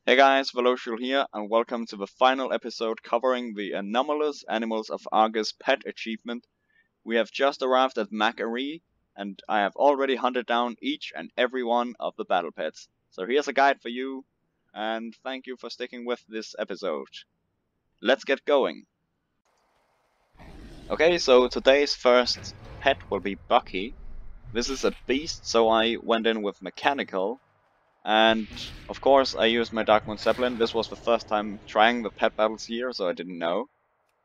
Hey guys, Velocial here, and welcome to the final episode covering the Anomalous Animals of Argus pet achievement. We have just arrived at Macquarie, and I have already hunted down each and every one of the battle pets. So here's a guide for you, and thank you for sticking with this episode. Let's get going. Okay, so today's first pet will be Bucky. This is a beast, so I went in with mechanical. And of course I used my Darkmoon Zeppelin. This was the first time trying the pet battles here, so I didn't know.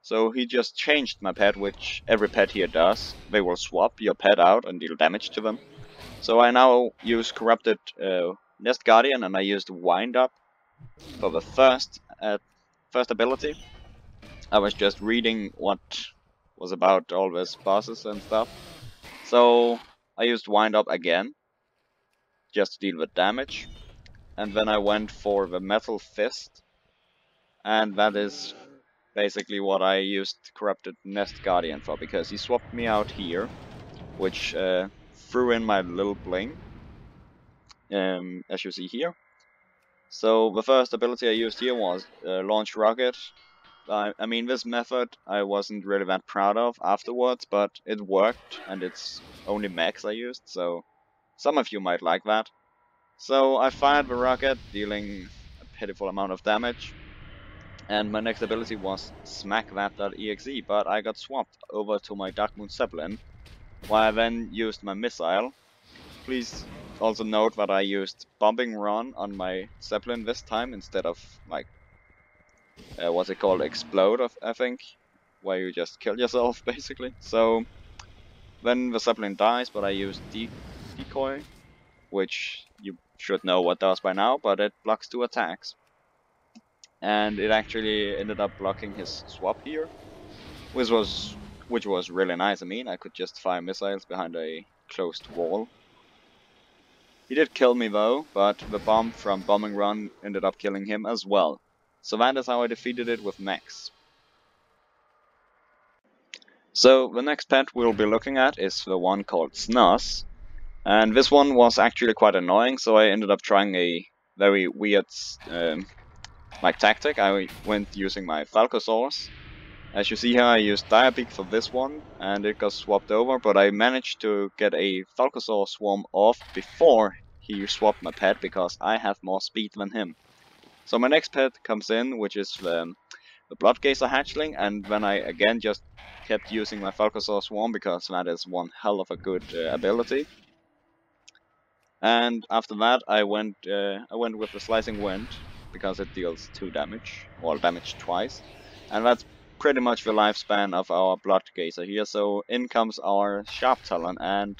So he just changed my pet, which every pet here does. They will swap your pet out and deal damage to them. So I now use Corrupted Nest Guardian, and I used Wind Up for the first ability. I was just reading what was about all these bosses and stuff. So I used Wind Up again, just to deal with damage. And then I went for the Metal Fist, and that is basically what I used Corrupted Nest Guardian for, because he swapped me out here, which threw in my little bling, as you see here. So the first ability I used here was Launch Rocket. I mean, this method I wasn't really that proud of afterwards, but it worked, and it's only max I used, so some of you might like that. So I fired the rocket, dealing a pitiful amount of damage, and my next ability was Smack That.exe, but I got swapped over to my Darkmoon Zeppelin, while I then used my missile. Please also note that I used Bombing Run on my Zeppelin this time instead of, like, what's it called, Explode, I think, where you just kill yourself, basically. So then the Zeppelin dies, but I used Decoy, which you should know what does by now, but it blocks 2 attacks. And it actually ended up blocking his swap here, which was really nice. I mean, I could just fire missiles behind a closed wall. He did kill me though, but the bomb from Bombing Run ended up killing him as well. So that is how I defeated it with Max. So the next pet we'll be looking at is the one called Snus. And this one was actually quite annoying, so I ended up trying a very weird tactic. I went using my Falcosaurs. As you see here, I used Diabeak for this one, and it got swapped over, but I managed to get a Falcosaur swarm off before he swapped my pet, because I have more speed than him. So my next pet comes in, which is the Bloodgazer hatchling, and then I again just kept using my Falcosaur swarm, because that is one hell of a good ability. And after that, I went with the Slicing Wind, because it deals 2 damage, or damage twice, and that's pretty much the lifespan of our Bloodgazer here. So in comes our Sharp Talon, and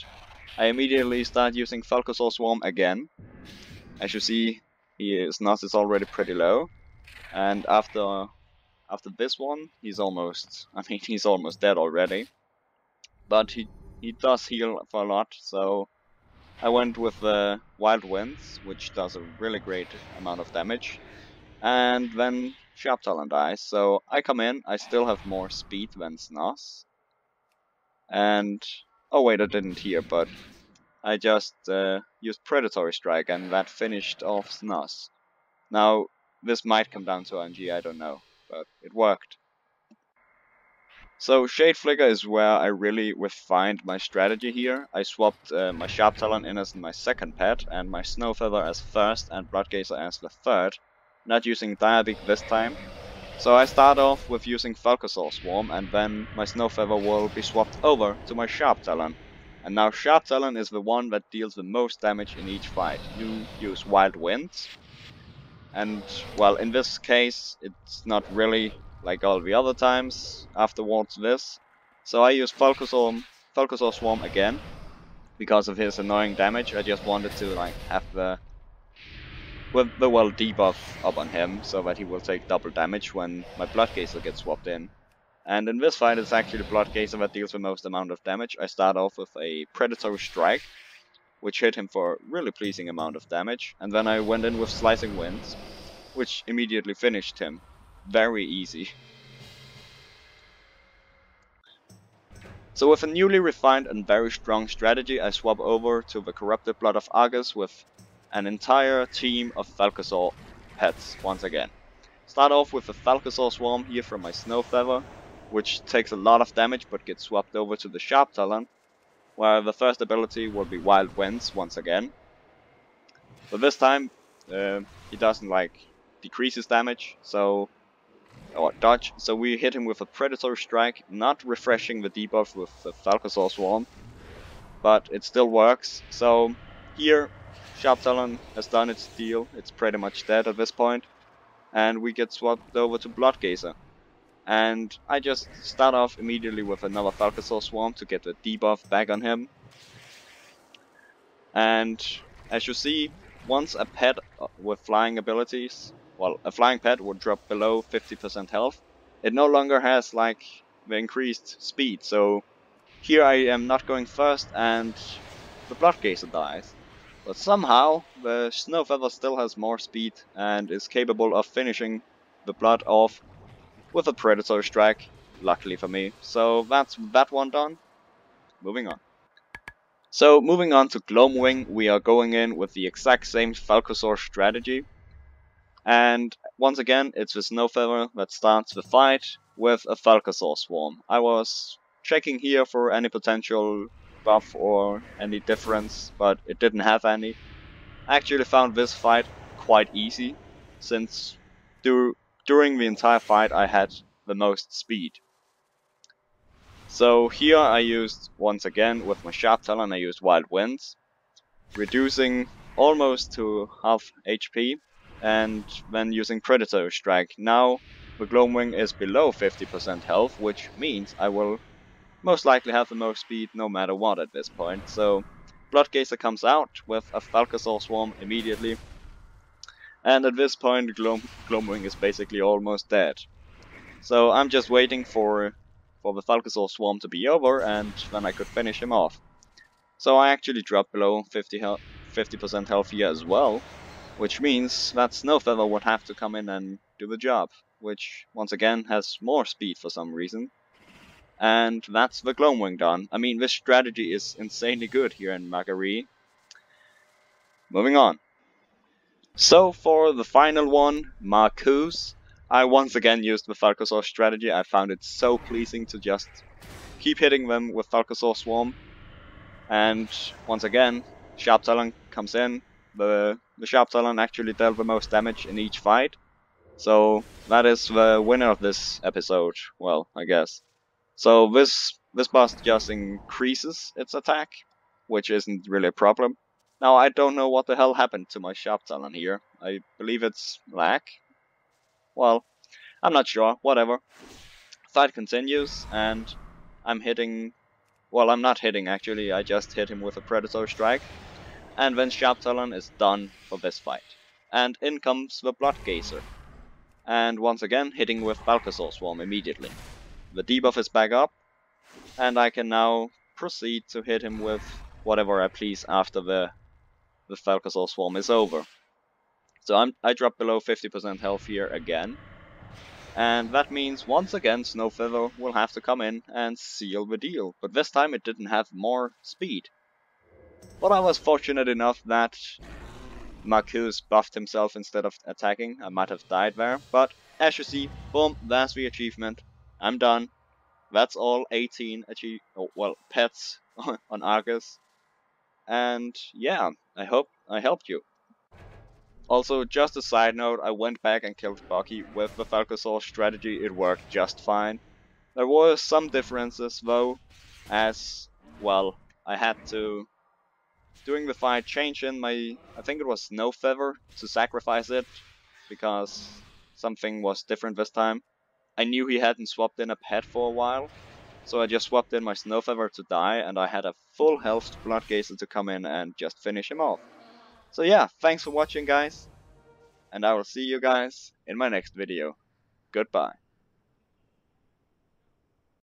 I immediately start using Falcosaur Swarm again. As you see, Snozz is already pretty low, and after this one, he's almost dead already. But he does heal for a lot, so I went with the Wild Winds, which does a really great amount of damage, and then Sharp Talon dies, so I come in, I still have more speed than Snozz, and oh wait, I didn't hear, but I just used Predatory Strike, and that finished off Snozz. Now, this might come down to RNG, I don't know, but it worked. So Shadeflicker is where I really refined my strategy here. I swapped my Sharp Talon in as my second pet, and my Snow Feather as first, and Bloodgazer as the third, not using Diabeak this time. So I start off with using Falcosaur Swarm, and then my Snow Feather will be swapped over to my Sharp Talon. And now Sharp Talon is the one that deals the most damage in each fight. You use Wild Winds, and well, in this case it's not really like all the other times afterwards this. So I use Falcosaur Swarm again, because of his annoying damage. I just wanted to like have the debuff up on him, so that he will take double damage when my Bloodgazer gets swapped in. And in this fight it's actually Bloodgazer that deals the most amount of damage. I start off with a Predatory Strike, which hit him for a really pleasing amount of damage, and then I went in with Slicing Winds, which immediately finished him. Very easy. So with a newly refined and very strong strategy, I swap over to the Corrupted Blood of Argus with an entire team of Falcosaur pets once again. Start off with a Falcosaur Swarm here from my Snow Feather, which takes a lot of damage but gets swapped over to the Sharp Talon, where the first ability will be Wild Winds once again. But this time, he doesn't like decrease his damage, or dodge, so we hit him with a Predatory Strike, not refreshing the debuff with the Falcosaur Swarm, but it still works. So here, Sharp Talon has done its deal, it's pretty much dead at this point, and we get swapped over to Bloodgazer. And I just start off immediately with another Falcosaur Swarm to get the debuff back on him. And as you see, once a pet with flying abilities, well, a flying pet would drop below 50% health, it no longer has like the increased speed. So here I am not going first and the Bloodgazer dies. But somehow the Snow Feather still has more speed and is capable of finishing the blood off with a Predatory Strike, luckily for me. So that's that one done. Moving on. So moving on to Gloamwing, we are going in with the exact same Falcosaur strategy. And once again, it's the Snow Feather that starts the fight with a Falcosaur Swarm. I was checking here for any potential buff or any difference, but it didn't have any. I actually found this fight quite easy, since during the entire fight I had the most speed. So here I used, once again, with my Sharp Talon, I used Wild Winds, reducing almost to half HP, and then using Predatory Strike. Now the Gloamwing is below 50% health, which means I will most likely have the most speed no matter what at this point. So Bloodgazer comes out with a Falcosaur Swarm immediately, and at this point Gloamwing is basically almost dead. So I'm just waiting for the Falcosaur Swarm to be over, and then I could finish him off. So I actually dropped below 50% health here as well, which means that Snow Feather would have to come in and do the job, which once again has more speed for some reason. And that's the Gloamwing done. I mean, this strategy is insanely good here in Magarie. Moving on. So for the final one, Marcus, I once again used the Falcosaur strategy. I found it so pleasing to just keep hitting them with Falcosaur Swarm. And once again, Sharp Talon comes in. The Sharp Talon actually dealt the most damage in each fight. So that is the winner of this episode, well, I guess. So this boss just increases its attack, which isn't really a problem. Now I don't know what the hell happened to my Sharp Talon here. I believe it's lag. Well, I'm not sure, whatever. Fight continues, and I'm hitting... Well, I'm not hitting actually, I just hit him with a Predatory Strike. And then Sharp Talon is done for this fight. And in comes the Bloodgazer. And once again, hitting with Falcosaur Swarm immediately. The debuff is back up, and I can now proceed to hit him with whatever I please after the Falcosaur Swarm is over. So I drop below 50% health here again. And that means once again Snow Feather will have to come in and seal the deal. But this time it didn't have more speed. But I was fortunate enough that Marcus buffed himself instead of attacking. I might have died there. But as you see, boom, that's the achievement. I'm done. That's all 18 pets on Argus. And yeah, I hope I helped you. Also, just a side note, I went back and killed Bucky with the Falcosaur strategy. It worked just fine. There were some differences though, as, well, I had to, during the fight, change in my, I think it was Snow Feather, to sacrifice it, because something was different this time. I knew he hadn't swapped in a pet for a while, so I just swapped in my Snow Feather to die, and I had a full health Bloodgazer to come in and just finish him off. So yeah, thanks for watching guys, and I will see you guys in my next video. Goodbye.